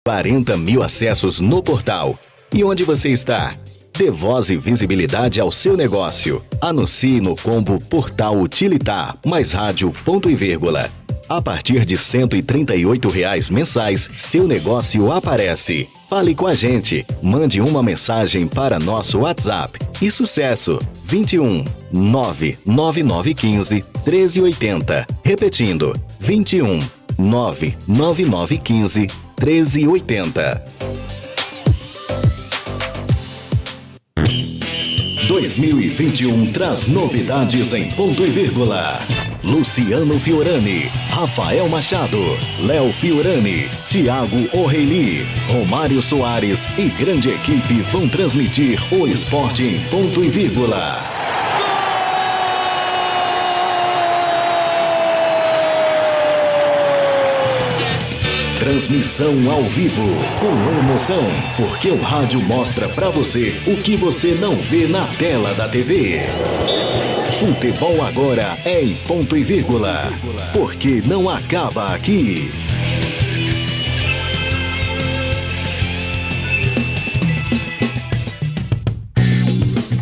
40 mil acessos no portal. E onde você está? Dê voz e visibilidade ao seu negócio. Anuncie no combo Portal Utilitar mais rádio ponto e vírgula. A partir de R$ 138 mensais, seu negócio aparece. Fale com a gente. Mande uma mensagem para nosso WhatsApp. E sucesso! 21 99915 1380. Repetindo, 21 99915 1380. 2021 traz novidades em ponto e vírgula. Luciano Fiorani, Rafael Machado, Léo Fiorani, Thiago O'Reilly, Romário Soares e grande equipe vão transmitir o esporte em ponto e vírgula. Transmissão ao vivo, com emoção, porque o rádio mostra pra você o que você não vê na tela da TV. Futebol agora é em ponto e vírgula, porque não acaba aqui.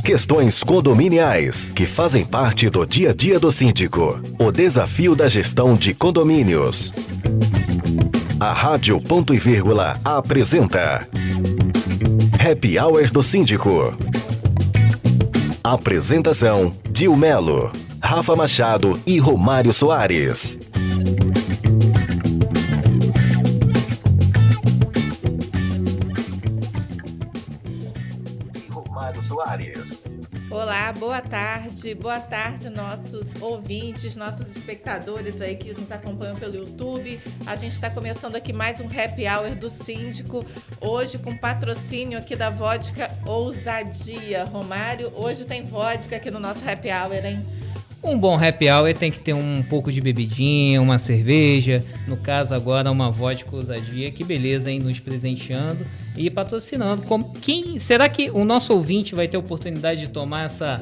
Questões condominiais que fazem parte do dia a dia do síndico. O desafio da gestão de condomínios. A Rádio Ponto e Vírgula apresenta Happy Hour do Síndico. Apresentação: Dil Melo, Rafa Machado e Romário Soares. Romário Soares. Olá, boa tarde nossos ouvintes, nossos espectadores aí que nos acompanham pelo YouTube. A gente está começando aqui mais um Happy Hour do Síndico, hoje com patrocínio aqui da Vodka Ousadia. Romário, hoje tem vodka aqui no nosso Happy Hour, hein? Um bom happy hour tem que ter um pouco de bebidinha, uma cerveja, no caso agora uma vodka ousadia, que beleza, hein, nos presenteando e patrocinando. Será que o nosso ouvinte vai ter oportunidade de tomar essa...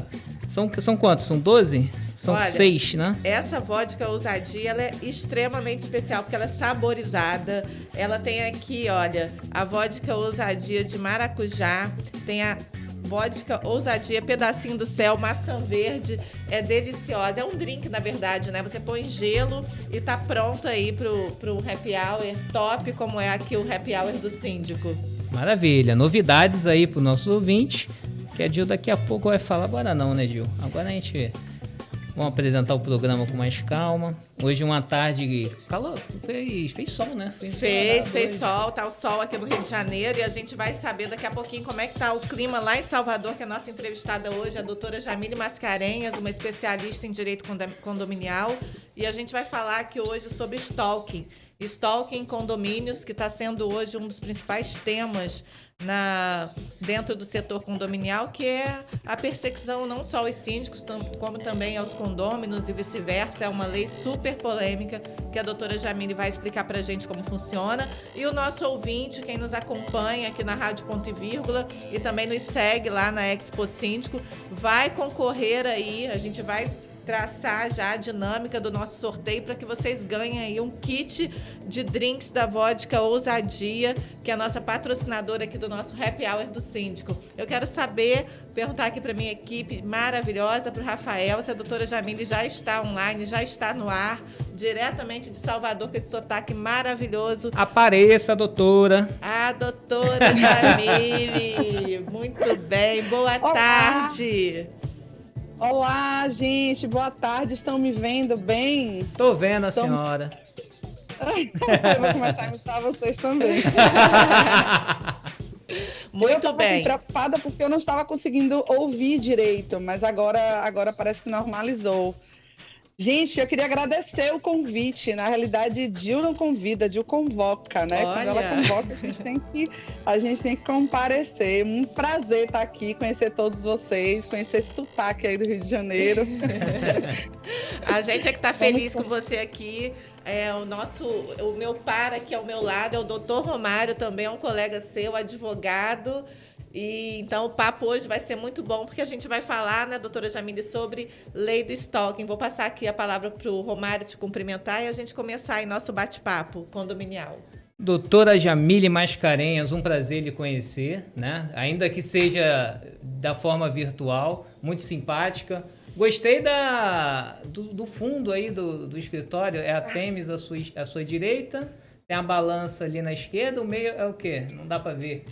São quantos? São 12? São 6, né? Essa vodka ousadia, ela é extremamente especial, porque ela é saborizada. Ela tem aqui, olha, a vodka ousadia de maracujá, tem a vodka ousadia, pedacinho do céu, maçã verde, é deliciosa. É um drink, na verdade, né? Você põe gelo e tá pronto aí pro happy hour top, como é aqui o happy hour do síndico. Maravilha. Novidades aí pro nosso ouvinte, que a Dil daqui a pouco vai falar. Agora não, né, Dil? Agora a gente... Vamos apresentar o programa com mais calma. Hoje uma tarde... Calor, fez sol, né? Fez sol, tá o sol aqui no Rio de Janeiro e a gente vai saber daqui a pouquinho como é que tá o clima lá em Salvador, que é a nossa entrevistada hoje, a doutora Jamile Mascarenhas, uma especialista em direito condominial. E a gente vai falar aqui hoje sobre stalking. Stalking em condomínios, que está sendo hoje um dos principais temas dentro do setor condominial, que é a perseguição não só aos síndicos, como também aos condôminos e vice-versa. É uma lei super polêmica que a doutora Jamile vai explicar para a gente como funciona. E o nosso ouvinte, quem nos acompanha aqui na Rádio Ponto e Vírgula e também nos segue lá na Expo Síndico, vai concorrer aí, a gente vai traçar já a dinâmica do nosso sorteio para que vocês ganhem aí um kit de drinks da Vodka Ousadia, que é a nossa patrocinadora aqui do nosso Happy Hour do Síndico. Eu quero perguntar aqui para minha equipe maravilhosa, para o Rafael, se a doutora Jamile já está online, já está no ar, diretamente de Salvador, com esse sotaque maravilhoso. Apareça, doutora. A doutora Jamile. Muito bem, boa tarde. Olá, gente, boa tarde, estão me vendo bem? Tô vendo a senhora. Eu vou começar a imitar vocês também. Muito bem. Eu estava preocupada porque eu não estava conseguindo ouvir direito, mas agora parece que normalizou. Gente, eu queria agradecer o convite. Na realidade, Dil não convida, Dil convoca, né? Olha. Quando ela convoca, a gente tem que comparecer. Um prazer estar aqui, conhecer todos vocês, conhecer esse sotaque aí do Rio de Janeiro. A gente é que está feliz com você aqui. O meu par aqui ao meu lado é o doutor Romário, também é um colega seu, advogado. E então o papo hoje vai ser muito bom, porque a gente vai falar, né, doutora Jamile, sobre lei do stalking. Vou passar aqui a palavra para o Romário te cumprimentar e a gente começar aí nosso bate-papo condominial. Doutora Jamile Mascarenhas, um prazer lhe conhecer, né? Ainda que seja da forma virtual, muito simpática. Gostei do fundo aí do escritório, é a Temis à sua direita, tem a balança ali na esquerda, o meio é o quê? Não dá para ver.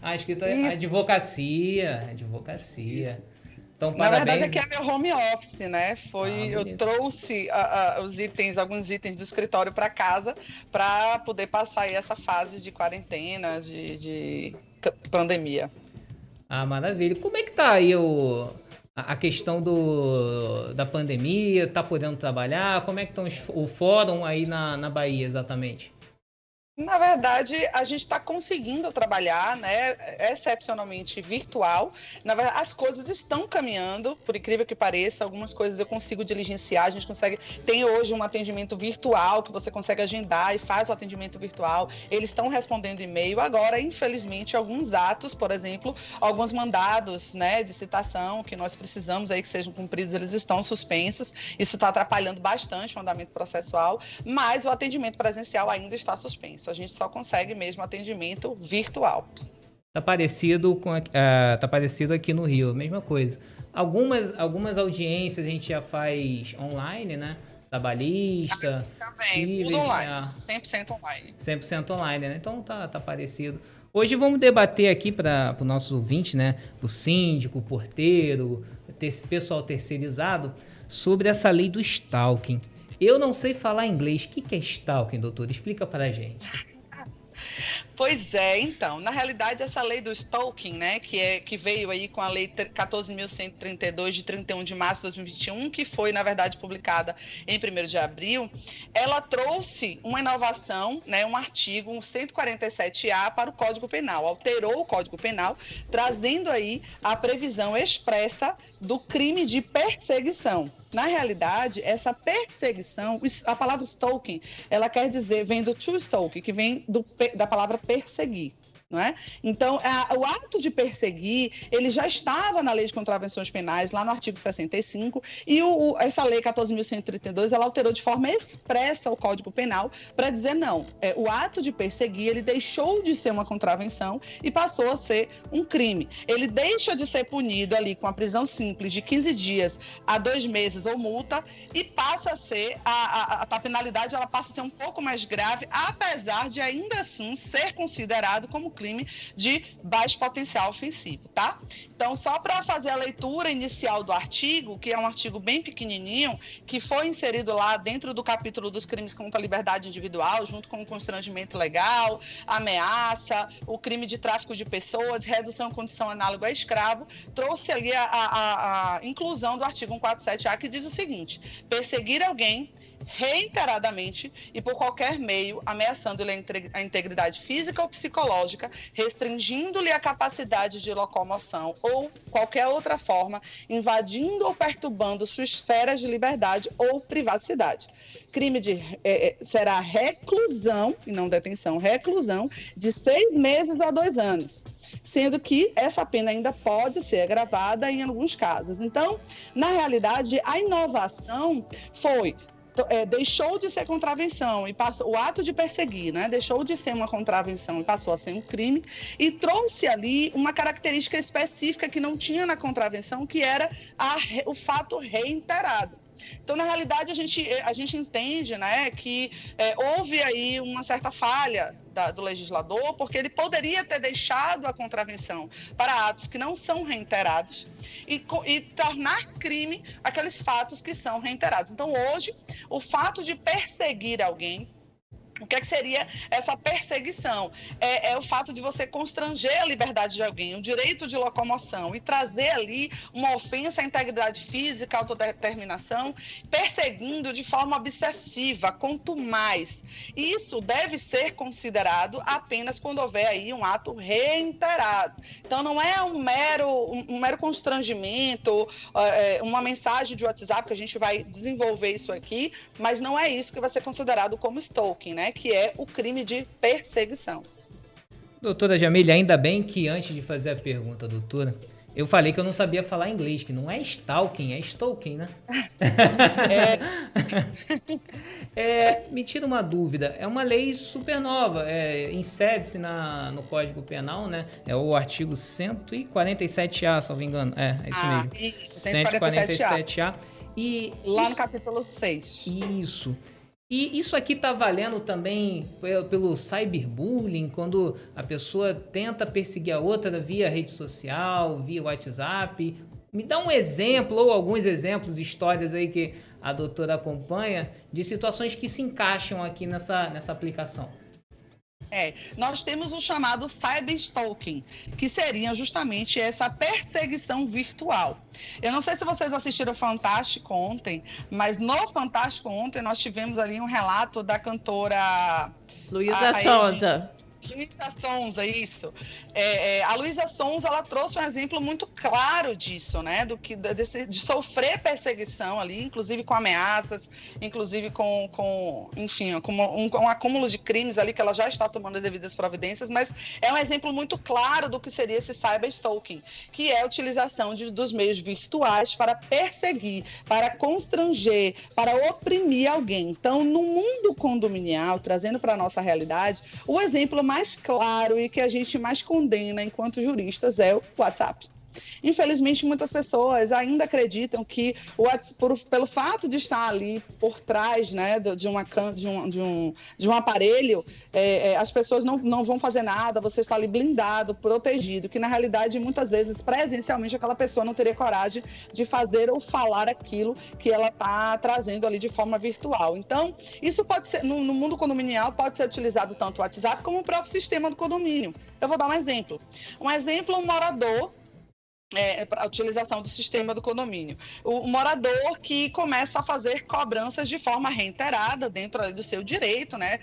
Ah, escrito é advocacia. Então, na parabéns. verdade, aqui é meu home office, né? Eu trouxe alguns itens do escritório para casa para poder passar aí essa fase de quarentena, de pandemia. Ah, maravilha. Como é que tá aí a questão da pandemia? Tá podendo trabalhar? Como é que estão o fórum aí na Bahia, exatamente? Na verdade, a gente está conseguindo trabalhar, né, excepcionalmente virtual. Na verdade, as coisas estão caminhando, por incrível que pareça. Algumas coisas eu consigo diligenciar. A gente tem hoje um atendimento virtual que você consegue agendar e faz o atendimento virtual. Eles estão respondendo e-mail. Agora, infelizmente, alguns atos, por exemplo, alguns mandados, né, de citação que nós precisamos aí que sejam cumpridos, eles estão suspensos. Isso está atrapalhando bastante o andamento processual, mas o atendimento presencial ainda está suspenso. A gente só consegue mesmo atendimento virtual. Tá parecido aqui no Rio, a mesma coisa. Algumas audiências a gente já faz online, né? Trabalhista, também, tudo online, 100% online. 100% online, né? Então tá parecido. Hoje vamos debater aqui para o nosso ouvinte, né? O síndico, o porteiro, pessoal terceirizado, sobre essa lei do stalking. Eu não sei falar inglês. O que é stalking, doutor? Explica pra gente. Pois é, então, na realidade essa lei do stalking, né, que veio aí com a lei 14.132 de 31 de março de 2021, que foi, na verdade, publicada em 1º de abril, ela trouxe uma inovação, né, um artigo, um 147A para o Código Penal, alterou o Código Penal, trazendo aí a previsão expressa do crime de perseguição. Na realidade, essa perseguição, a palavra stalking, ela quer dizer, vem do to stalk, que vem da palavra perseguir. Não é? Então, o ato de perseguir, ele já estava na Lei de Contravenções Penais, lá no artigo 65, e essa Lei 14.132, ela alterou de forma expressa o Código Penal para dizer não. O ato de perseguir, ele deixou de ser uma contravenção e passou a ser um crime. Ele deixa de ser punido ali com a prisão simples de 15 dias a 2 meses ou multa e passa a ser, a penalidade ela passa a ser um pouco mais grave, apesar de ainda assim ser considerado como crime de baixo potencial ofensivo, tá? Então, só para fazer a leitura inicial do artigo, que é um artigo bem pequenininho, que foi inserido lá dentro do capítulo dos crimes contra a liberdade individual, junto com o constrangimento legal, ameaça, o crime de tráfico de pessoas, redução em condição análoga a escravo, trouxe ali a inclusão do artigo 147A, que diz o seguinte: perseguir alguém reiteradamente e por qualquer meio, ameaçando-lhe a integridade física ou psicológica, restringindo-lhe a capacidade de locomoção ou qualquer outra forma, invadindo ou perturbando sua esfera de liberdade ou privacidade. Crime será reclusão, e não detenção, reclusão, de 6 meses a 2 anos. Sendo que essa pena ainda pode ser agravada em alguns casos. Então, na realidade, a inovação foi deixou de ser contravenção e passou, o ato de perseguir, né, deixou de ser uma contravenção e passou a ser um crime, e trouxe ali uma característica específica que não tinha na contravenção, que era o fato reiterado. Então, na realidade, a gente entende, né, que houve aí uma certa falha do legislador, porque ele poderia ter deixado a contravenção para atos que não são reiterados e tornar crime aqueles fatos que são reiterados. Então, hoje, o fato de perseguir alguém, o que seria essa perseguição? É o fato de você constranger a liberdade de alguém, o direito de locomoção, e trazer ali uma ofensa à integridade física, à autodeterminação, perseguindo de forma obsessiva, contumaz. Isso deve ser considerado apenas quando houver aí um ato reiterado. Então, não é um mero constrangimento, uma mensagem de WhatsApp, que a gente vai desenvolver isso aqui, mas não é isso que vai ser considerado como stalking, né? Que é o crime de perseguição. Doutora Jamile, ainda bem que antes de fazer a pergunta, doutora, Eu falei que eu não sabia falar inglês, que não é stalking, é stalking, né? Me tira uma dúvida, é uma lei super nova, insere-se no Código Penal, né? É o artigo 147A, se não me engano. É isso mesmo. Isso, 147A. E lá no capítulo 6. Isso. E isso aqui tá valendo também pelo cyberbullying, quando a pessoa tenta perseguir a outra via rede social, via WhatsApp. Me dá um exemplo, ou alguns exemplos, histórias aí que a doutora acompanha, de situações que se encaixam aqui nessa aplicação. Nós temos o chamado cyberstalking, que seria justamente essa perseguição virtual. Eu não sei se vocês assistiram o Fantástico ontem, mas no Fantástico ontem nós tivemos ali um relato da cantora Luísa Sonza. Luísa Sonza, isso. A Luísa Sonza, ela trouxe um exemplo muito claro disso, né? De sofrer perseguição ali, inclusive com ameaças, inclusive com um acúmulo de crimes ali que ela já está tomando as devidas providências, mas é um exemplo muito claro do que seria esse cyberstalking, que é a utilização dos meios virtuais para perseguir, para constranger, para oprimir alguém. Então, no mundo condominial, trazendo para a nossa realidade, o exemplo mais claro e que a gente mais condena enquanto juristas é o WhatsApp. Infelizmente, muitas pessoas ainda acreditam que pelo fato de estar ali por trás, né, de um aparelho, as pessoas não vão fazer nada, você está ali blindado, protegido, que na realidade, muitas vezes, presencialmente, aquela pessoa não teria coragem de fazer ou falar aquilo que ela está trazendo ali de forma virtual. Então, isso pode ser, no mundo condominial, pode ser utilizado tanto o WhatsApp como o próprio sistema do condomínio. Eu vou dar um exemplo. Um morador, para a utilização do sistema do condomínio. O morador que começa a fazer cobranças de forma reiterada dentro ali do seu direito, né?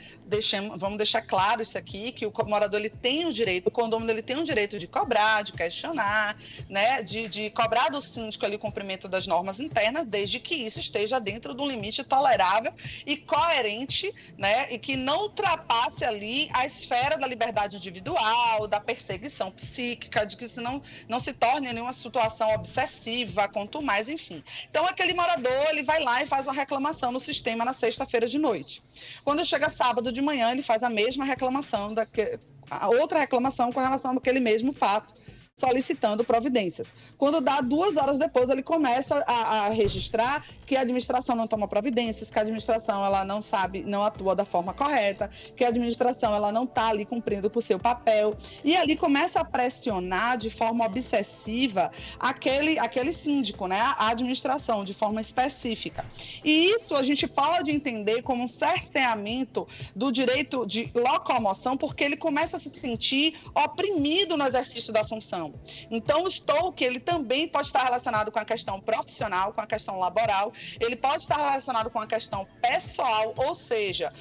Vamos deixar claro isso aqui, que o morador ele tem o direito, o condomínio ele tem o direito de cobrar, de questionar, né? De cobrar do síndico ali o cumprimento das normas internas, desde que isso esteja dentro de um limite tolerável e coerente, né? E que não ultrapasse ali a esfera da liberdade individual, da perseguição psíquica, de que isso não se torne uma situação obsessiva, quanto mais, enfim. Então, aquele morador, ele vai lá e faz uma reclamação no sistema na sexta-feira de noite. Quando chega sábado de manhã, ele faz a mesma reclamação, a outra reclamação com relação àquele mesmo fato, solicitando providências. Quando dá 2 horas depois, ele começa a registrar que a administração não toma providências, que a administração ela não atua da forma correta, que a administração ela não está ali cumprindo o seu papel. E ali começa a pressionar de forma obsessiva aquele síndico, né? A administração, de forma específica. E isso a gente pode entender como um cerceamento do direito de locomoção, porque ele começa a se sentir oprimido no exercício da função. Então, o stalking, ele também pode estar relacionado com a questão profissional, com a questão laboral, ele pode estar relacionado com a questão pessoal, ou seja,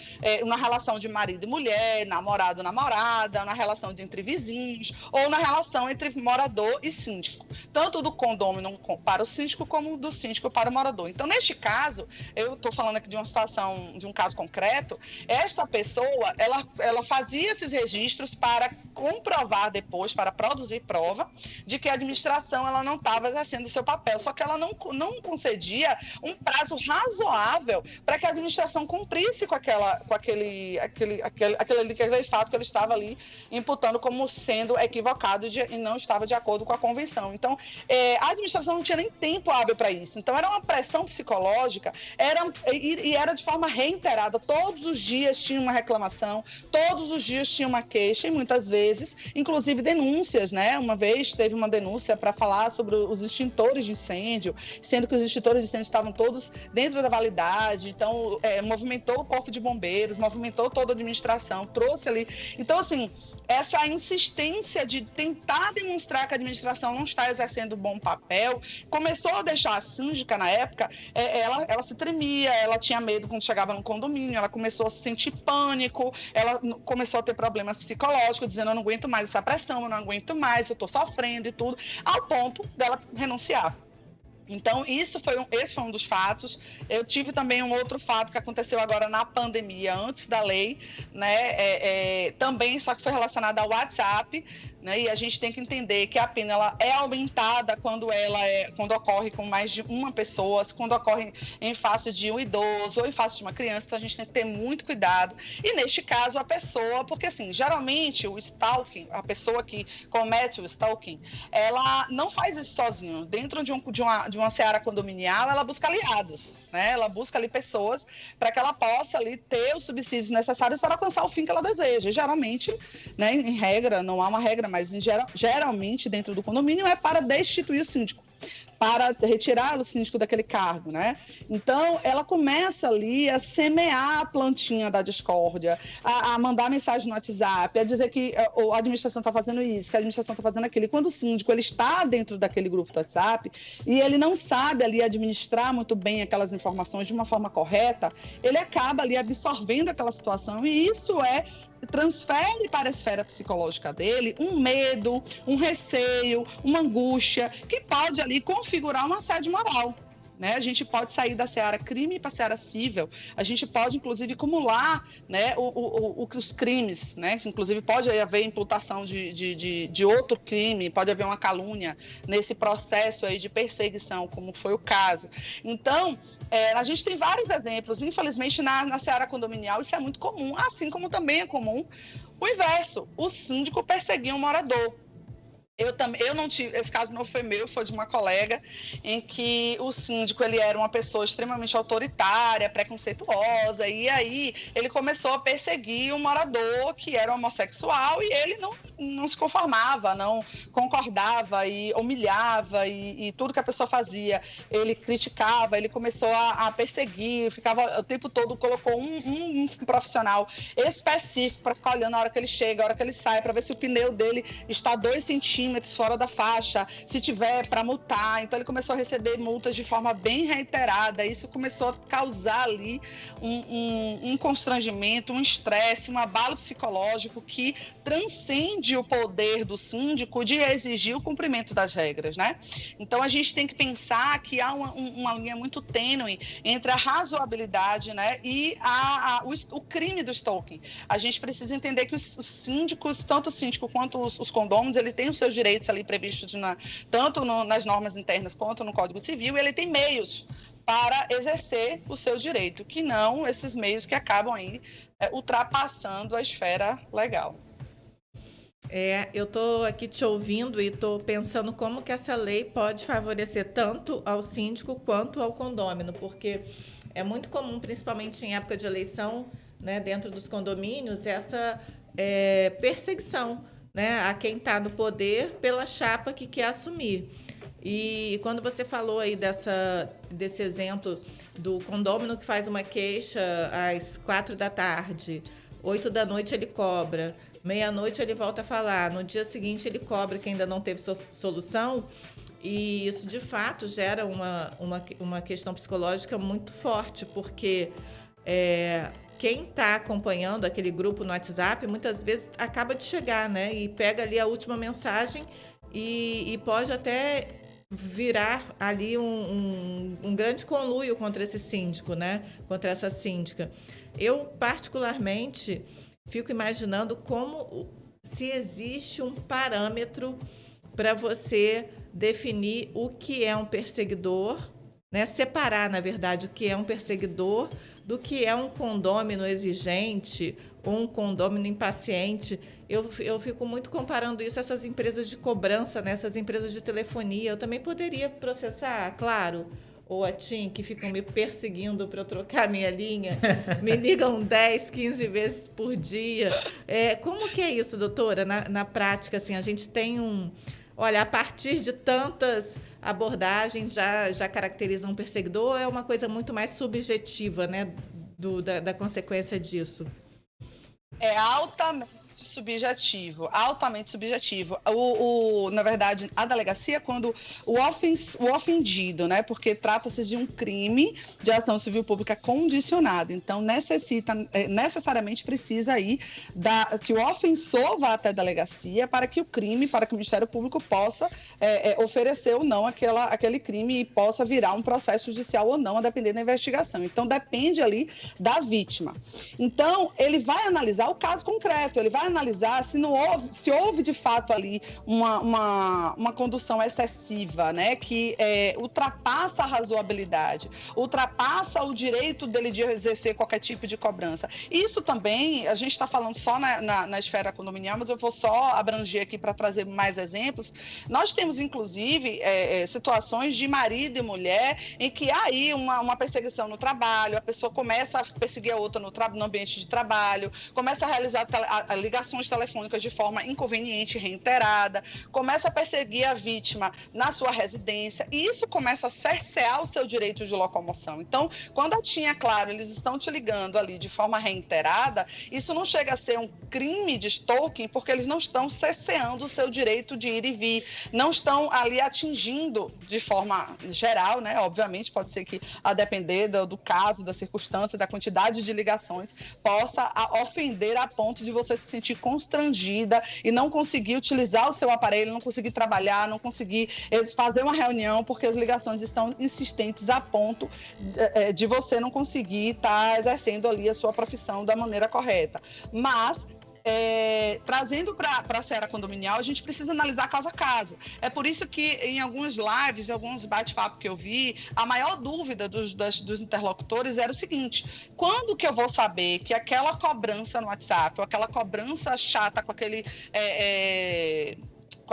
na relação de marido e mulher, namorado e namorada, na relação entre vizinhos, ou na relação entre morador e síndico, tanto do condômino para o síndico, como do síndico para o morador. Então, neste caso, eu estou falando aqui de uma situação, de um caso concreto, esta pessoa, ela fazia esses registros para comprovar depois, para produzir prova de que a administração ela não estava exercendo o seu papel, só que ela não concedia um prazo razoável para que a administração cumprisse com aquele fato que ele estava ali imputando como sendo equivocado e não estava de acordo com a convenção. Então, a administração não tinha nem tempo hábil para isso. Então, era uma pressão psicológica, era de forma reiterada. Todos os dias tinha uma reclamação, todos os dias tinha uma queixa e muitas vezes, inclusive denúncias, né? Uma vez teve uma denúncia para falar sobre os extintores de incêndio, sendo que os extintores de incêndio estavam todos dentro da validade, então movimentou o corpo de bombeiros, movimentou toda a administração, trouxe ali. Então, assim, essa insistência de tentar demonstrar que a administração não está exercendo um bom papel, começou a deixar a síndica, na época, ela se tremia, ela tinha medo quando chegava no condomínio, ela começou a se sentir pânico, ela começou a ter problemas psicológicos, dizendo, eu não aguento mais essa pressão, eu não aguento mais, eu estou sofrendo e tudo, ao ponto dela renunciar. Então, esse foi um dos fatos. Eu tive também um outro fato que aconteceu agora na pandemia, antes da lei, né? Também, só que foi relacionado ao WhatsApp, né? E a gente tem que entender que a pena ela é aumentada quando ocorre com mais de uma pessoa, quando ocorre em face de um idoso ou em face de uma criança. Então, a gente tem que ter muito cuidado. E, neste caso, a pessoa, porque, assim, geralmente o stalking, a pessoa que comete o stalking, ela não faz isso sozinho. Dentro de uma seara condominial, ela busca aliados, né? Ela busca ali pessoas para que ela possa ali ter os subsídios necessários para alcançar o fim que ela deseja. E, geralmente, né, em regra, não há uma regra, mas geralmente dentro do condomínio é para destituir o síndico, para retirar o síndico daquele cargo, né? Então, ela começa ali a semear a plantinha da discórdia, a mandar mensagem no WhatsApp, a dizer que a administração está fazendo isso, que a administração está fazendo aquilo. E quando o síndico ele está dentro daquele grupo do WhatsApp e ele não sabe ali administrar muito bem aquelas informações de uma forma correta, ele acaba ali absorvendo aquela situação e isso transfere para a esfera psicológica dele um medo, um receio, uma angústia, que pode ali configurar um assédio moral. Né? A gente pode sair da seara crime para a seara cível, a gente pode, inclusive, acumular, né, os crimes, né? Inclusive, pode haver imputação de outro crime, pode haver uma calúnia nesse processo aí de perseguição, como foi o caso. Então, a gente tem vários exemplos, infelizmente, na seara condominial, isso é muito comum, assim como também é comum o inverso, o síndico perseguir um morador. Eu não tive, esse caso não foi meu, foi de uma colega, em que o síndico ele era uma pessoa extremamente autoritária, preconceituosa, e aí ele começou a perseguir um morador que era homossexual e ele não se conformava, não concordava e humilhava e tudo que a pessoa fazia, ele criticava, ele começou a perseguir, ficava o tempo todo, colocou um profissional específico para ficar olhando a hora que ele chega, a hora que ele sai, para ver se o pneu dele está 2 centímetros fora da faixa, se tiver para multar. Então ele começou a receber multas de forma bem reiterada. Isso começou a causar ali um constrangimento, um estresse, um abalo psicológico que transcende o poder do síndico de exigir o cumprimento das regras, né? Então a gente tem que pensar que há uma linha muito tênue entre a razoabilidade, né, e o crime do stalking. A gente precisa entender que os síndicos, tanto o síndico quanto os condôminos, ele tem os seus direitos ali previstos tanto nas normas internas quanto no Código Civil, e ele tem meios para exercer o seu direito, que não esses meios que acabam aí ultrapassando a esfera legal. Eu estou aqui te ouvindo e estou pensando como que essa lei pode favorecer tanto ao síndico quanto ao condômino, porque é muito comum, principalmente em época de eleição, né, dentro dos condomínios, essa perseguição, né, a quem está no poder pela chapa que quer assumir. E quando você falou aí desse exemplo do condômino que faz uma queixa às 4 da tarde, 8 da noite ele cobra, meia-noite ele volta a falar, no dia seguinte ele cobra que ainda não teve solução, e isso de fato gera uma questão psicológica muito forte, porque quem está acompanhando aquele grupo no WhatsApp, muitas vezes acaba de chegar, né? E pega ali a última mensagem e pode até virar ali um grande conluio contra esse síndico, né? Contra essa síndica. Eu, particularmente, fico imaginando se existe um parâmetro para você definir o que é um perseguidor, né? Separar, na verdade, o que é um perseguidor do que é um condômino exigente ou um condômino impaciente. Eu fico muito comparando isso a essas empresas de cobrança, né? Essas empresas de telefonia. Eu também poderia processar, claro, ou a TIM, que ficam me perseguindo para eu trocar minha linha, me ligam 10, 15 vezes por dia. Como que é isso, doutora? Na prática, assim, a gente tem Olha, a partir de tantas abordagens já caracteriza um perseguidor, ou é uma coisa muito mais subjetiva, né, da consequência disso? É altamente subjetivo, altamente subjetivo. Na verdade, a delegacia, quando o ofendido, né, porque trata-se de um crime de ação civil pública condicionada, então necessariamente precisa aí que o ofensor vá até a delegacia para que o Ministério Público possa oferecer ou não aquele crime e possa virar um processo judicial ou não, a depender da investigação. Então, depende ali da vítima. Então, ele vai analisar o caso concreto, ele vai analisar se houve de fato ali uma condução excessiva, né, que ultrapassa a razoabilidade, ultrapassa o direito dele de exercer qualquer tipo de cobrança. Isso também, a gente está falando só na esfera condominial, mas eu vou só abranger aqui para trazer mais exemplos. Nós temos, inclusive, situações de marido e mulher em que há aí uma perseguição no trabalho, a pessoa começa a perseguir a outra no ambiente de trabalho, começa a realizar ligações telefônicas de forma inconveniente, reiterada, começa a perseguir a vítima na sua residência, e isso começa a cercear o seu direito de locomoção. Então, quando a TIM, é claro, eles estão te ligando ali de forma reiterada, isso não chega a ser um crime de stalking, porque eles não estão cerceando o seu direito de ir e vir, não estão ali atingindo de forma geral, né? Obviamente, pode ser que, a depender do caso, da circunstância, da quantidade de ligações, possa ofender a ponto de você se sentir constrangida e não conseguir utilizar o seu aparelho, não conseguir trabalhar, não conseguir fazer uma reunião, porque as ligações estão insistentes a ponto de você não conseguir estar exercendo ali a sua profissão da maneira correta. Mas trazendo para a seara condominial, a gente precisa analisar caso a caso. É por isso que em algumas lives, em alguns bate-papo que eu vi, a maior dúvida dos interlocutores era o seguinte: quando que eu vou saber que aquela cobrança no WhatsApp, ou aquela cobrança chata com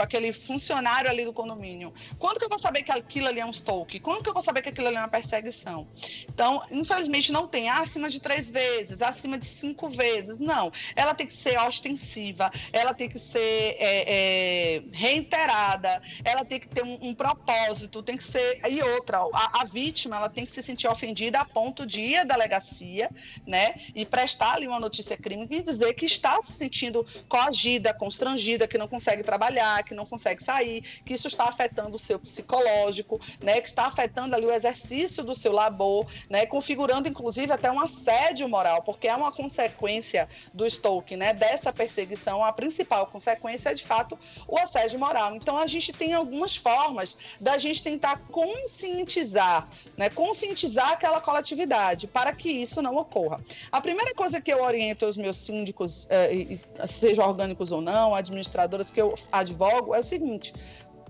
aquele funcionário ali do condomínio, quando que eu vou saber que aquilo ali é um stalking? Quando que eu vou saber que aquilo ali é uma perseguição? Então, infelizmente, não tem acima de 3 vezes, acima de 5 vezes, não. Ela tem que ser ostensiva, ela tem que ser reiterada, ela tem que ter um propósito, tem que ser... E outra, a vítima, ela tem que se sentir ofendida a ponto de ir à delegacia, né, e prestar ali uma notícia-crime e dizer que está se sentindo coagida, constrangida, que não consegue trabalhar, que não consegue sair, que isso está afetando o seu psicológico, né, que está afetando ali o exercício do seu labor, né, configurando inclusive até um assédio moral, porque é uma consequência do stalking, né, dessa perseguição, a principal consequência é de fato o assédio moral. Então a gente tem algumas formas da gente tentar conscientizar, né, conscientizar aquela coletividade para que isso não ocorra. A primeira coisa que eu oriento aos meus síndicos, sejam orgânicos ou não, administradoras que eu advogo, é o seguinte: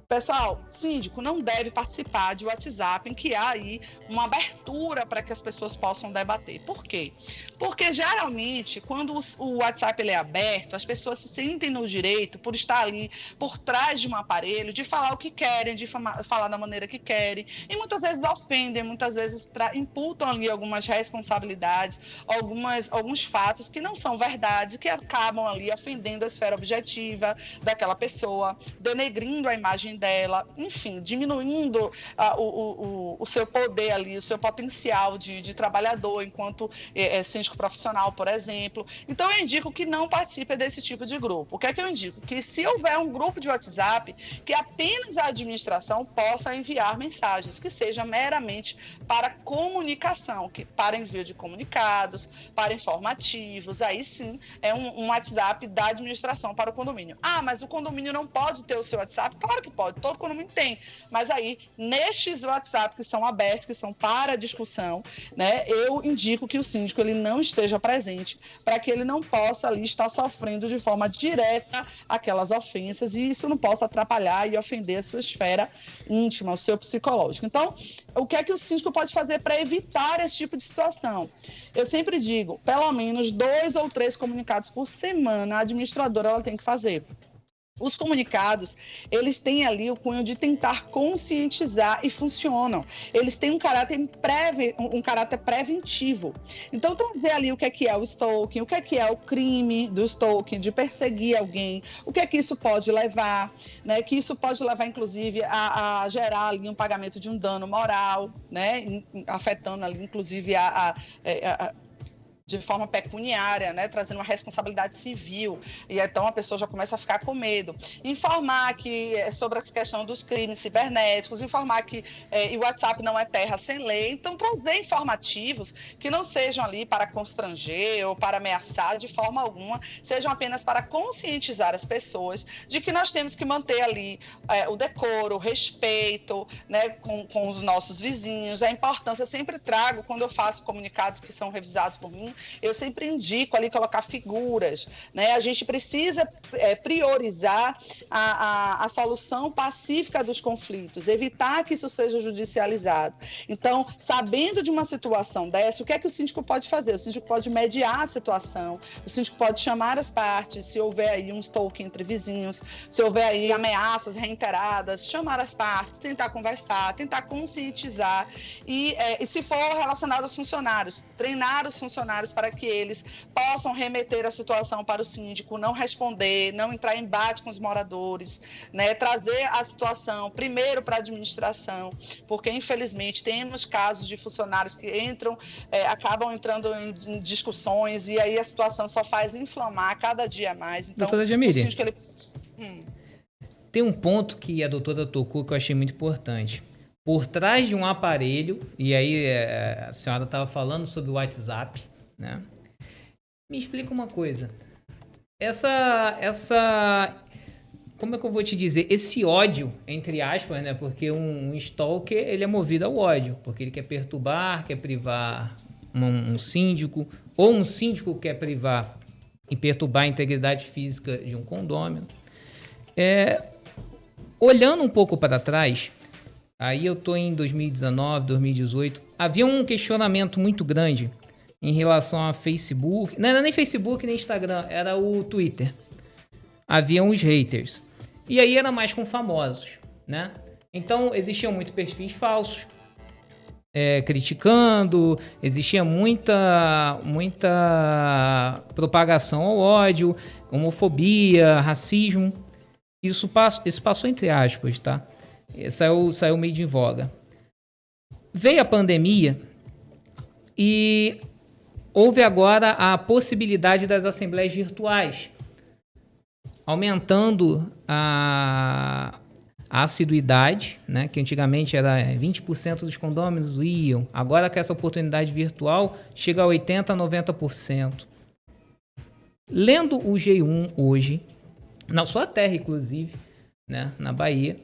pessoal, síndico não deve participar de WhatsApp em que há aí uma abertura para que as pessoas possam debater. Por quê? Porque geralmente, quando o WhatsApp ele é aberto, as pessoas se sentem no direito, por estar ali por trás de um aparelho, de falar o que querem, de falar da maneira que querem, e muitas vezes ofendem, muitas vezes imputam ali algumas responsabilidades, alguns fatos que não são verdades, que acabam ali ofendendo a esfera objetiva daquela pessoa, denegrindo a imagem dela, enfim, diminuindo o seu poder ali, o seu potencial de trabalhador enquanto síndico profissional, por exemplo. Então, eu indico que não participe desse tipo de grupo. O que é que eu indico? Que se houver um grupo de WhatsApp, que apenas a administração possa enviar mensagens, que seja meramente para comunicação, para envio de comunicados, para informativos, aí sim é um WhatsApp da administração para o condomínio. Ah, mas o condomínio não pode ter o seu WhatsApp? Claro que pode, todo condomínio tem, mas aí, nestes WhatsApp que são abertos, que são para discussão, né, eu indico que o síndico ele não esteja presente, para que ele não possa ali estar sofrendo de forma direta aquelas ofensas, e isso não possa atrapalhar e ofender a sua esfera íntima, o seu psicológico. Então, o que é que o síndico pode fazer para evitar esse tipo de situação? Eu sempre digo, pelo menos 2 ou 3 comunicados por semana a administradora ela tem que fazer. Os comunicados, eles têm ali o cunho de tentar conscientizar e funcionam. Eles têm um caráter preventivo. Então, trazer ali o que é o stalking, o que é o crime do stalking, de perseguir alguém, o que é que isso pode levar, né? Que isso pode levar, inclusive, a gerar ali um pagamento de um dano moral, né? Afetando ali, inclusive, de forma pecuniária, né, trazendo uma responsabilidade civil, e então a pessoa já começa a ficar com medo. Informar que sobre a questão dos crimes cibernéticos, informar que o WhatsApp não é terra sem lei, então trazer informativos que não sejam ali para constranger ou para ameaçar de forma alguma, sejam apenas para conscientizar as pessoas de que nós temos que manter ali o decoro, o respeito, né, com os nossos vizinhos, a importância. Eu sempre trago, quando eu faço comunicados que são revisados por mim, eu sempre indico ali colocar figuras, né? A gente precisa priorizar a solução pacífica dos conflitos, evitar que isso seja judicializado. Então, sabendo de uma situação dessa, o que é que o síndico pode fazer? O síndico pode mediar a situação, o síndico pode chamar as partes, se houver aí um stalking entre vizinhos, se houver aí ameaças reiteradas, chamar as partes, tentar conversar, tentar conscientizar e se for relacionado aos funcionários, treinar os funcionários para que eles possam remeter a situação para o síndico, não responder, não entrar em embate com os moradores, né? Trazer a situação primeiro para a administração, porque infelizmente temos casos de funcionários que acabam entrando em discussões e aí a situação só faz inflamar cada dia mais. Então, doutora Jamile, o síndico, tem um ponto que a doutora tocou que eu achei muito importante. Por trás de um aparelho, e aí a senhora estava falando sobre o WhatsApp, né? Me explica uma coisa. Como é que eu vou te dizer? Esse ódio, entre aspas, né? Porque um stalker, ele é movido ao ódio, porque ele quer perturbar, quer privar um síndico, ou um síndico quer privar e perturbar a integridade física de um condômino. Olhando um pouco para trás, aí eu estou em 2019, 2018, havia um questionamento muito grande em relação a Facebook. Não era nem Facebook, nem Instagram, era o Twitter. Havia uns haters. E aí era mais com famosos, né? Então existiam muitos perfis falsos, criticando, existia muita propagação ao ódio, homofobia, racismo. Isso passou entre aspas, tá? Saiu meio de voga. Veio a pandemia e houve agora a possibilidade das assembleias virtuais, aumentando a assiduidade, né? Que antigamente era 20% dos condôminos iam. Agora com essa oportunidade virtual chega a 80%, 90%. Lendo o G1 hoje, na sua terra inclusive, né? Na Bahia,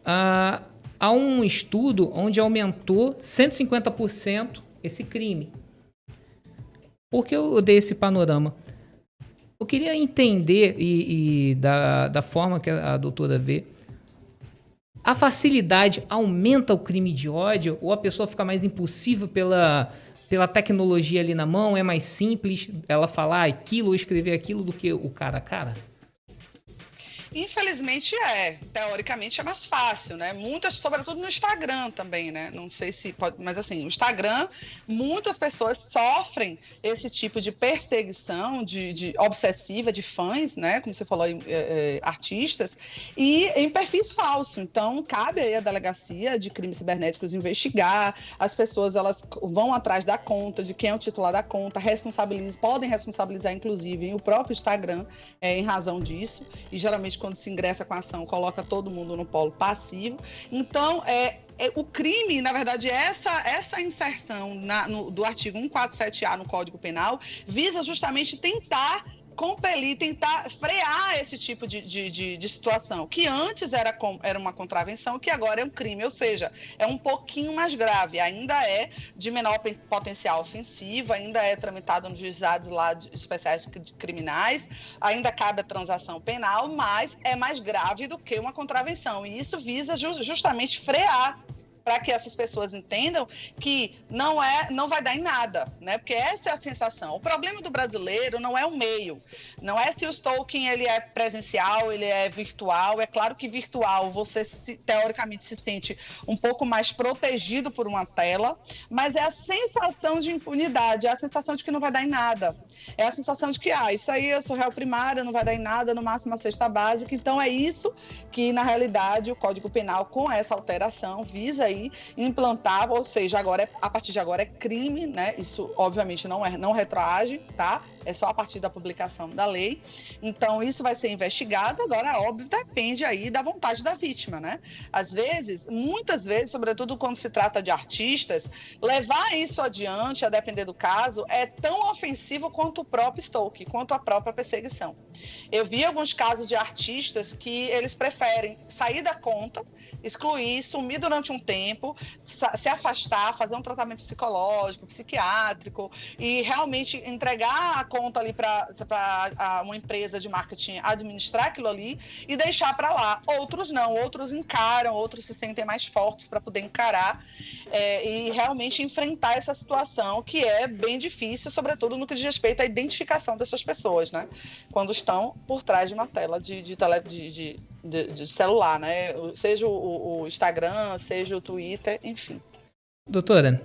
há um estudo onde aumentou 150% esse crime. Por que eu dei esse panorama? Eu queria entender, e da forma que a doutora vê, a facilidade aumenta o crime de ódio ou a pessoa fica mais impulsiva pela tecnologia ali na mão? É mais simples ela falar aquilo ou escrever aquilo do que o cara a cara? Infelizmente teoricamente é mais fácil, né? Muitas, sobretudo no Instagram também, né? Não sei se pode, mas assim, o Instagram, muitas pessoas sofrem esse tipo de perseguição, de obsessiva, de fãs, né? Como você falou, artistas, e em perfis falsos. Então, cabe aí a Delegacia de Crimes Cibernéticos investigar, as pessoas, elas vão atrás da conta, de quem é o titular da conta, podem responsabilizar, inclusive, o próprio Instagram, em razão disso, e geralmente quando se ingressa com a ação, coloca todo mundo no polo passivo. Então, o crime, na verdade, essa inserção do artigo 147A no Código Penal visa justamente tentar compelir, tentar frear esse tipo de situação, que antes era uma contravenção, que agora é um crime, ou seja, é um pouquinho mais grave, ainda é de menor potencial ofensivo, ainda é tramitado nos juizados lá especiais criminais, ainda cabe a transação penal, mas é mais grave do que uma contravenção, e isso visa justamente frear, para que essas pessoas entendam que não vai dar em nada, né? Porque essa é a sensação. O problema do brasileiro não é o meio, não é se o stalking ele é presencial, ele é virtual. É claro que virtual você teoricamente se sente um pouco mais protegido por uma tela, mas é a sensação de impunidade, é a sensação de que não vai dar em nada. É a sensação de que, isso aí eu sou réu primário, não vai dar em nada, no máximo a cesta básica. Então é isso que, na realidade, o Código Penal, com essa alteração, visa aí implantar, ou seja, a partir de agora é crime, né? Isso obviamente não retroage, tá? É só a partir da publicação da lei. Então, isso vai ser investigado. Agora, óbvio, depende aí da vontade da vítima, né? Às vezes, muitas vezes, sobretudo quando se trata de artistas, levar isso adiante, a depender do caso, é tão ofensivo quanto o próprio stalking, quanto a própria perseguição. Eu vi alguns casos de artistas que eles preferem sair da conta, excluir, sumir durante um tempo, se afastar, fazer um tratamento psicológico, psiquiátrico e realmente entregar a conta ali para uma empresa de marketing administrar aquilo ali e deixar para lá. Outros não, outros encaram, outros se sentem mais fortes para poder encarar e realmente enfrentar essa situação que é bem difícil, sobretudo no que diz respeito à identificação dessas pessoas, né? Quando estão por trás de uma tela de celular, né? Seja o Instagram, seja o Twitter, enfim. Doutora,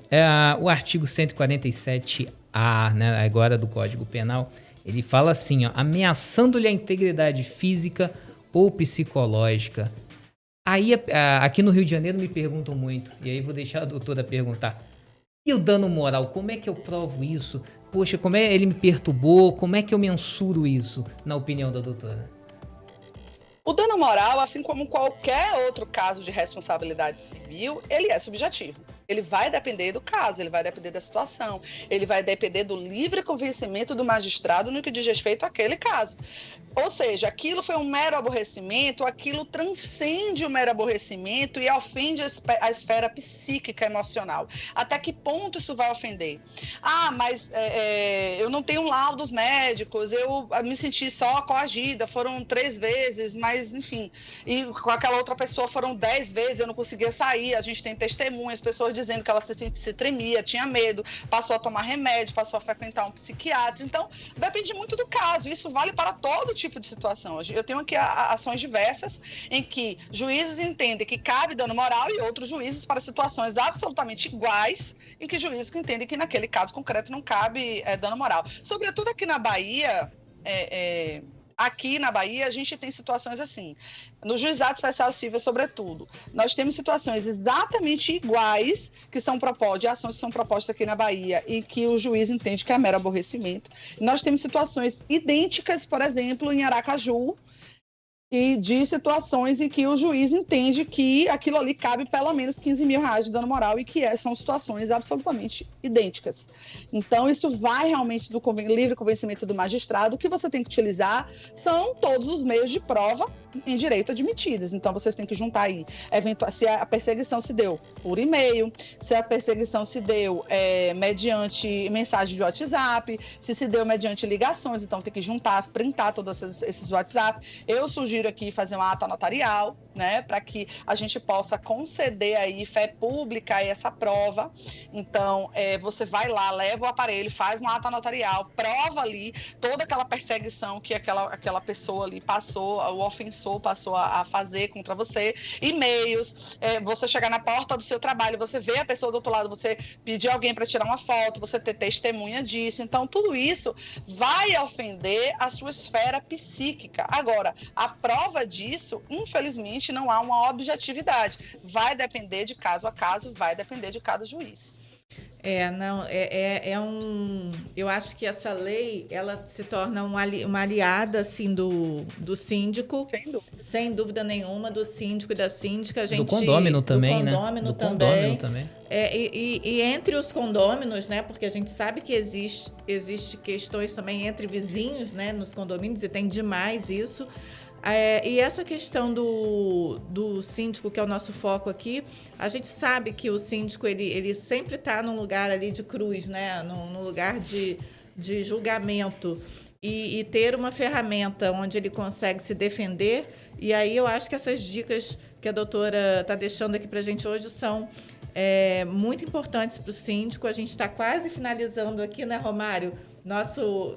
o artigo 147A, né, agora do Código Penal, ele fala assim, ó, ameaçando-lhe a integridade física ou psicológica. Aí, aqui no Rio de Janeiro me perguntam muito, e aí vou deixar a doutora perguntar. E o dano moral, como é que eu provo isso? Poxa, como é ele me perturbou? Como é que eu mensuro isso, na opinião da doutora? O dano moral, assim como qualquer outro caso de responsabilidade civil, ele é subjetivo. Ele vai depender do caso, ele vai depender da situação, ele vai depender do livre convencimento do magistrado no que diz respeito àquele caso. Ou seja, aquilo foi um mero aborrecimento, aquilo transcende o mero aborrecimento e ofende a esfera psíquica, emocional. Até que ponto isso vai ofender? Mas eu não tenho laudos médicos, eu me senti só coagida, foram 3 vezes, mas enfim, e com aquela outra pessoa foram 10 vezes, eu não conseguia sair, a gente tem testemunhas, pessoas dizendo que ela se tremia, tinha medo, passou a tomar remédio, passou a frequentar um psiquiatra. Então, depende muito do caso. Isso vale para todo tipo de situação. Eu tenho aqui ações diversas em que juízes entendem que cabe dano moral e outros juízes para situações absolutamente iguais em que juízes que entendem que naquele caso concreto não cabe dano moral. Sobretudo aqui na Bahia, Aqui na Bahia, a gente tem situações assim. No Juizado Especial Civil, sobretudo, nós temos situações exatamente iguais que são propostas, de ações que são propostas aqui na Bahia e que o juiz entende que é mero aborrecimento. Nós temos situações idênticas, por exemplo, em Aracaju, e de situações em que o juiz entende que aquilo ali cabe pelo menos 15 mil reais de dano moral e que são situações absolutamente idênticas. Então, isso vai realmente do livre convencimento do magistrado. O que você tem que utilizar são todos os meios de prova em direito admitidos. Então, vocês têm que juntar aí, se a perseguição se deu por e-mail, se a perseguição se deu mediante mensagem de WhatsApp, se deu mediante ligações. Então, tem que juntar, printar todos esses WhatsApp. Eu sugiro aqui fazer uma ata notarial, né, para que a gente possa conceder aí fé pública a essa prova. Então, você vai lá, leva o aparelho, faz uma ata notarial, prova ali toda aquela perseguição que aquela pessoa ali passou, o ofensor passou a fazer contra você, e-mails, você chegar na porta do seu trabalho, você vê a pessoa do outro lado, você pedir alguém para tirar uma foto, você ter testemunha disso. Então, tudo isso vai ofender a sua esfera psíquica. Agora, a prova disso, infelizmente, não há uma objetividade. Vai depender de caso a caso, vai depender de cada juiz. Eu acho que essa lei, ela se torna uma aliada, assim, do síndico. Sem dúvida nenhuma, do síndico e da síndica. Do condômino também, né? Do condômino também. E entre os condôminos, né? Porque a gente sabe que existe questões também entre vizinhos, né? Nos condomínios, e tem demais isso. E essa questão do síndico, que é o nosso foco aqui, a gente sabe que o síndico, ele sempre está num lugar ali de cruz, né? Num lugar de julgamento. E ter uma ferramenta onde ele consegue se defender. E aí eu acho que essas dicas que a doutora está deixando aqui para a gente hoje são muito importantes para o síndico. A gente está quase finalizando aqui, né, Romário? Nosso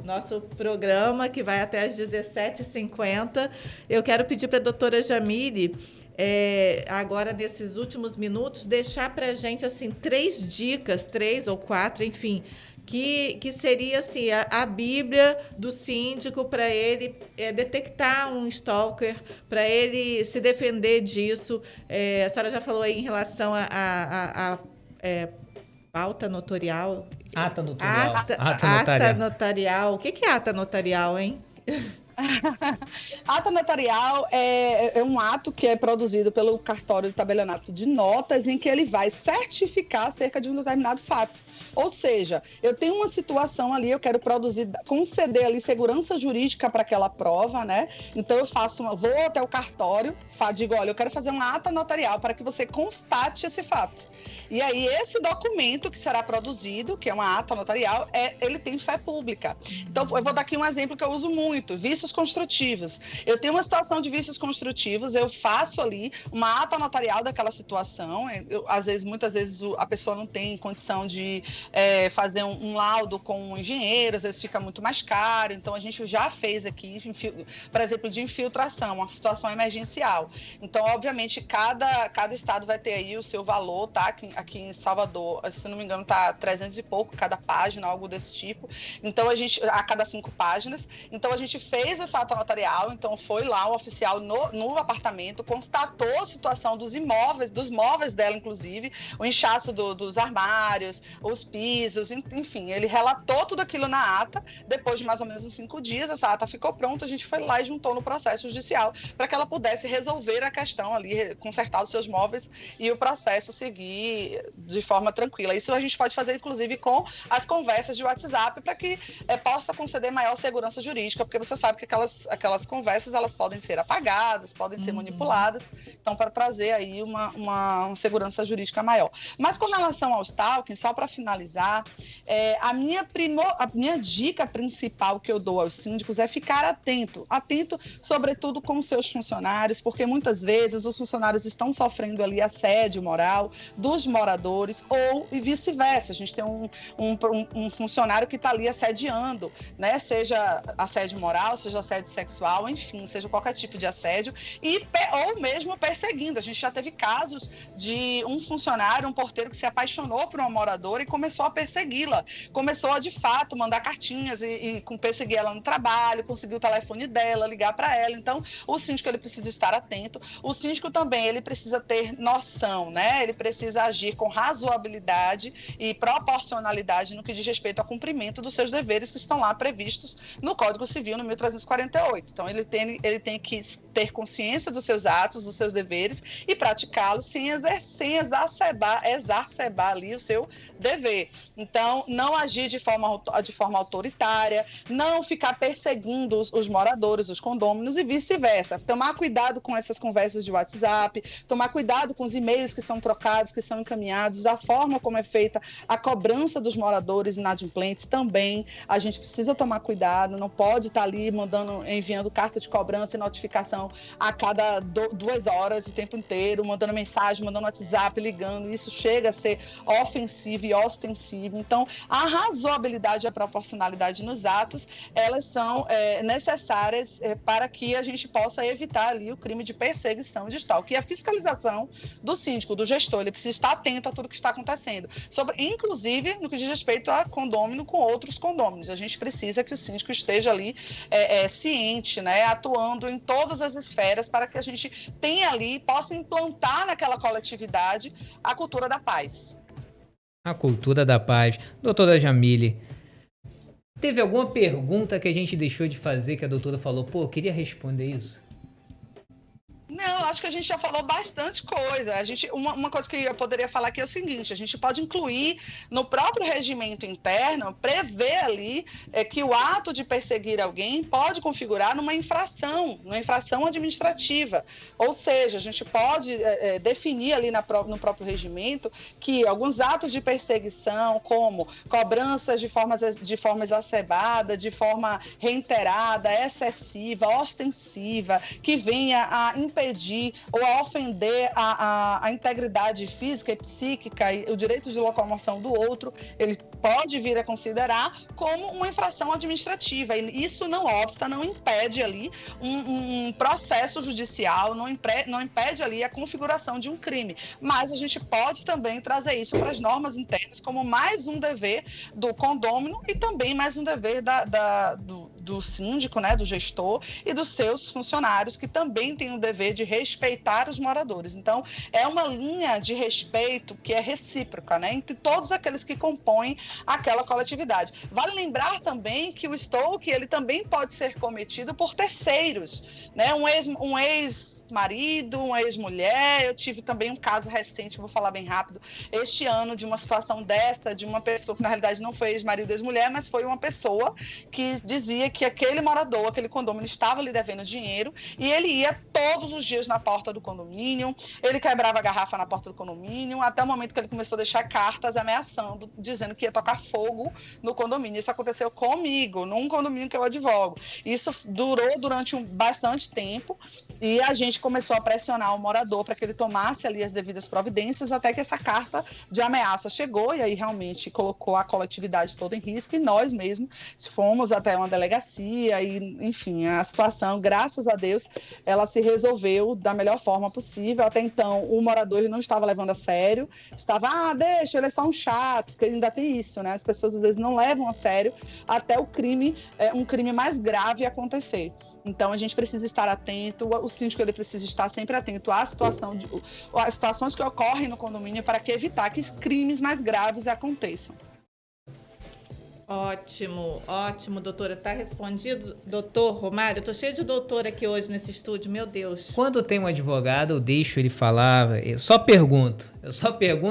programa, que vai até às 17h50. Eu quero pedir para a doutora Jamile, agora nesses últimos minutos, deixar para a gente assim, 3 dicas, 3 ou 4, enfim, que seria assim, a Bíblia do síndico para ele detectar um stalker, para ele se defender disso. A senhora já falou aí em relação a pauta notorial. Ata notarial. Ata notarial. O que é ata notarial, hein? Ata notarial é um ato que é produzido pelo cartório de tabelionato de notas, em que ele vai certificar acerca de um determinado fato. Ou seja, eu tenho uma situação ali, eu quero produzir, conceder ali segurança jurídica para aquela prova, né? Então eu vou até o cartório, digo, olha, eu quero fazer uma ata notarial para que você constate esse fato. E aí esse documento que será produzido, que é uma ata notarial, ele tem fé pública. Então eu vou dar aqui um exemplo que eu uso muito, vícios construtivos. Eu tenho uma situação de vícios construtivos, eu faço ali uma ata notarial daquela situação. Muitas vezes a pessoa não tem condição de fazer um laudo com um engenheiro, às vezes fica muito mais caro. Então a gente já fez aqui, por exemplo, de infiltração, uma situação emergencial. Então, obviamente, cada estado vai ter aí o seu valor, tá? Aqui em Salvador, se não me engano, tá 300 e pouco cada página, algo desse tipo. Então a cada 5 páginas. Então a gente fez essa ata notarial, então foi lá o oficial no apartamento, constatou a situação dos móveis dela, inclusive, o inchaço dos armários, os pisos, enfim, ele relatou tudo aquilo na ata. Depois de mais ou menos uns 5 dias, essa ata ficou pronta, a gente foi lá e juntou no processo judicial para que ela pudesse resolver a questão ali, consertar os seus móveis e o processo seguir de forma tranquila. Isso a gente pode fazer, inclusive, com as conversas de WhatsApp, para que possa conceder maior segurança jurídica, porque você sabe que aquelas conversas, elas podem ser apagadas, podem ser manipuladas, então para trazer aí uma segurança jurídica maior. Mas com relação ao stalking, só para finalizar, a minha dica principal que eu dou aos síndicos é ficar atento, sobretudo com os seus funcionários, porque muitas vezes os funcionários estão sofrendo ali assédio moral dos moradores, ou e vice-versa. A gente tem um funcionário que está ali assediando, né? Seja assédio moral, seja assédio sexual, enfim, seja qualquer tipo de assédio, ou mesmo perseguindo. A gente já teve casos de um funcionário, um porteiro que se apaixonou por uma moradora e começou a persegui-la. Começou a, de fato, mandar cartinhas e perseguir ela no trabalho, conseguir o telefone dela, ligar para ela. Então, o síndico, ele precisa estar atento. O síndico também, ele precisa ter noção, né? Ele precisa agir com razoabilidade e proporcionalidade no que diz respeito ao cumprimento dos seus deveres que estão lá previstos no Código Civil, no 1348. Então, ele tem que ter consciência dos seus atos, dos seus deveres e praticá-los sem exacerbar ali o seu dever. Então, não agir de forma autoritária, não ficar perseguindo os moradores, os condôminos e vice-versa. Tomar cuidado com essas conversas de WhatsApp, tomar cuidado com os e-mails que são trocados, que são encaminhados, a forma como é feita a cobrança dos moradores inadimplentes também. A gente precisa tomar cuidado, não pode estar ali enviando carta de cobrança e notificação a cada 2 horas o tempo inteiro, mandando mensagem, mandando WhatsApp, ligando. Isso chega a ser ofensivo e ostensivo. Então, a razoabilidade e a proporcionalidade nos atos, elas são necessárias para que a gente possa evitar ali o crime de perseguição de stalking. E a fiscalização do síndico, do gestor, ele precisa estar atento a tudo que está acontecendo, inclusive no que diz respeito a condômino com outros condôminos. A gente precisa que o síndico esteja ali ciente, né, atuando em todas as esferas para que a gente tenha ali, possa implantar naquela coletividade a cultura da paz. A cultura da paz. Doutora Jamile, teve alguma pergunta que a gente deixou de fazer que a doutora falou, eu queria responder isso? Não, acho que a gente já falou bastante coisa. Uma coisa que eu poderia falar aqui é o seguinte: a gente pode incluir no próprio regimento interno, prever ali que o ato de perseguir alguém pode configurar numa infração administrativa. Ou seja, a gente pode definir ali no próprio regimento que alguns atos de perseguição, como cobranças de forma exacerbada, de forma reiterada, excessiva, ostensiva, que venha a impedir ou a ofender a integridade física e psíquica e o direito de locomoção do outro, ele pode vir a considerar como uma infração administrativa. E isso não obsta, não impede ali um processo judicial, não impede ali a configuração de um crime. Mas a gente pode também trazer isso para as normas internas como mais um dever do condômino e também mais um dever do síndico, né, do gestor e dos seus funcionários, que também têm o dever de respeitar os moradores. Então, é uma linha de respeito que é recíproca, né, entre todos aqueles que compõem aquela coletividade. Vale lembrar também que o stalking, ele também pode ser cometido por terceiros, né, um ex-marido, uma ex-mulher. Eu tive também um caso recente, vou falar bem rápido, este ano, de uma situação dessa, de uma pessoa que na realidade não foi ex-marido, ex-mulher, mas foi uma pessoa que dizia que aquele morador, aquele condomínio estava lhe devendo dinheiro e ele ia todos os dias na porta do condomínio, ele quebrava a garrafa na porta do condomínio, até o momento que ele começou a deixar cartas ameaçando, dizendo que ia tocar fogo no condomínio. Isso aconteceu comigo, num condomínio que eu advogo. Isso durou durante bastante tempo e a gente começou a pressionar o morador para que ele tomasse ali as devidas providências, até que essa carta de ameaça chegou e aí realmente colocou a coletividade toda em risco e nós mesmos fomos até uma delegacia e, enfim, a situação, graças a Deus, ela se resolveu da melhor forma possível. Até então, o morador ele não estava levando a sério, estava, deixa, ele é só um chato, porque ainda tem isso, né? As pessoas às vezes não levam a sério até o crime, um crime mais grave acontecer. Então, a gente precisa estar atento, o síndico ele precisa estar sempre atento às situações que ocorrem no condomínio para evitar que crimes mais graves aconteçam. Ótimo, ótimo, doutora. Tá respondido, doutor Romário? Eu tô cheio de doutor aqui hoje nesse estúdio, meu Deus. Quando tem um advogado, eu deixo ele falar, eu só pergunto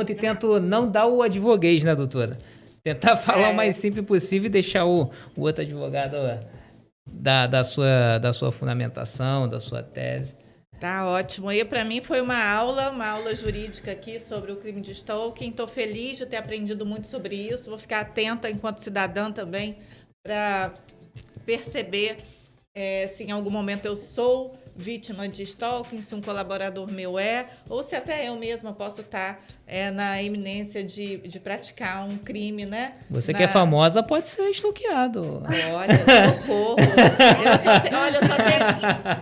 e tento não dar o advoguês, né, doutora? Tentar falar o mais simples possível e deixar o outro advogado da sua fundamentação, da sua tese. Tá ótimo. E para mim foi uma aula jurídica aqui sobre o crime de stalking. Estou feliz de ter aprendido muito sobre isso. Vou ficar atenta enquanto cidadã também para perceber se em algum momento eu sou vítima de stalking, se um colaborador meu ou se até eu mesma posso estar na iminência de praticar um crime, né? Você que é famosa pode ser stalkeado. Olha, socorro.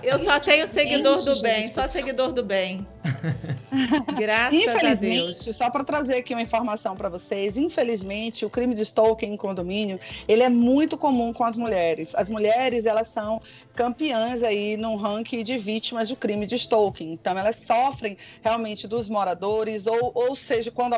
Eu só tenho seguidor do bem, só seguidor do bem. Graças a Deus. Só para trazer aqui uma informação para vocês, infelizmente, o crime de stalking em condomínio, ele é muito comum com as mulheres. As mulheres, elas são campeãs aí num ranking de vítimas do crime de stalking. Então, elas sofrem realmente dos moradores, ou seja, quando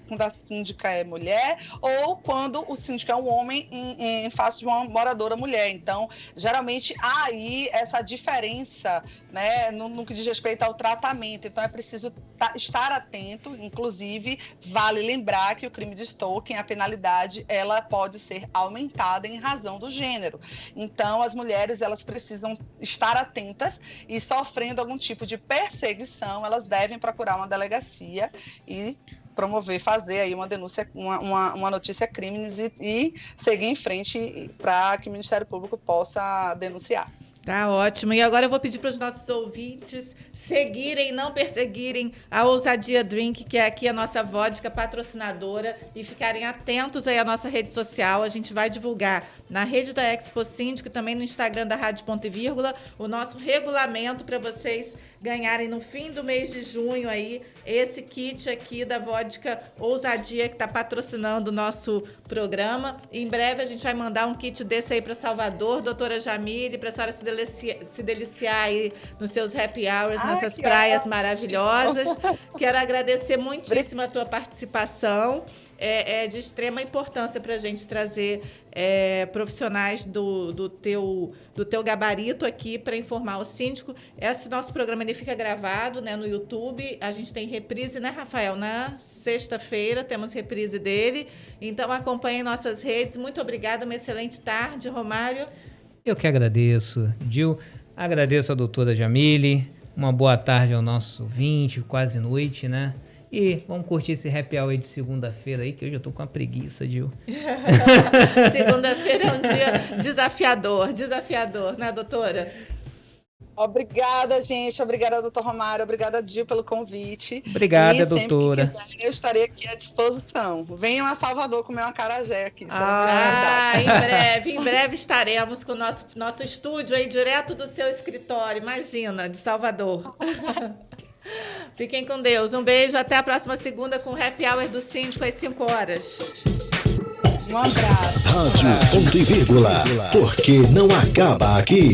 quando a síndica é mulher, ou quando o síndico é um homem em face de uma moradora mulher. Então, geralmente, há aí essa diferença, né, no que diz respeito ao tratamento. Então, é preciso estar atento. Inclusive, vale lembrar que o crime de stalking, a penalidade, ela pode ser aumentada em razão do gênero. Então, as mulheres, elas precisam estar atentas e, sofrendo algum tipo de perseguição, elas devem procurar uma delegacia e fazer aí uma denúncia, uma notícia crimes e seguir em frente para que o Ministério Público possa denunciar. Tá ótimo. E agora eu vou pedir para os nossos ouvintes seguirem, não perseguirem a Ousadia Drink, que é aqui a nossa vodka patrocinadora, e ficarem atentos aí à nossa rede social. A gente vai divulgar na rede da Expo Síndico, também no Instagram da Rádio Ponto e Vírgula, o nosso regulamento para vocês ganharem no fim do mês de junho aí esse kit aqui da vodka Ousadia, que está patrocinando o nosso programa. Em breve a gente vai mandar um kit desse aí para Salvador, doutora Jamile, para a senhora se deliciar aí nos seus happy hours, nessas praias maravilhosas. Quero agradecer muitíssimo a tua participação. É de extrema importância para a gente trazer profissionais do teu gabarito aqui para informar o síndico. Esse nosso programa ele fica gravado, né, no YouTube. A gente tem reprise, né, Rafael? Na sexta-feira temos reprise dele. Então acompanhem nossas redes. Muito obrigada, uma excelente tarde, Romário. Eu que agradeço, Gil. Agradeço a doutora Jamile. Uma boa tarde ao nosso ouvinte, quase noite, né? E vamos curtir esse happy hour de segunda-feira aí, que hoje eu tô com uma preguiça, Gil. Segunda-feira é um dia desafiador, né, doutora? Obrigada, gente. Obrigada, doutor Romário. Obrigada, Gil, pelo convite. Obrigada, e doutora. Sempre que quiserem, eu estarei aqui à disposição. Venham a Salvador comer uma acarajé aqui. Em breve estaremos com o nosso estúdio aí, direto do seu escritório. Imagina, de Salvador. Fiquem com Deus. Um beijo. Até a próxima segunda com o Happy Hour do Síndico às 5 horas. Um abraço. Rádio Ponto e Vírgula. Porque não acaba aqui.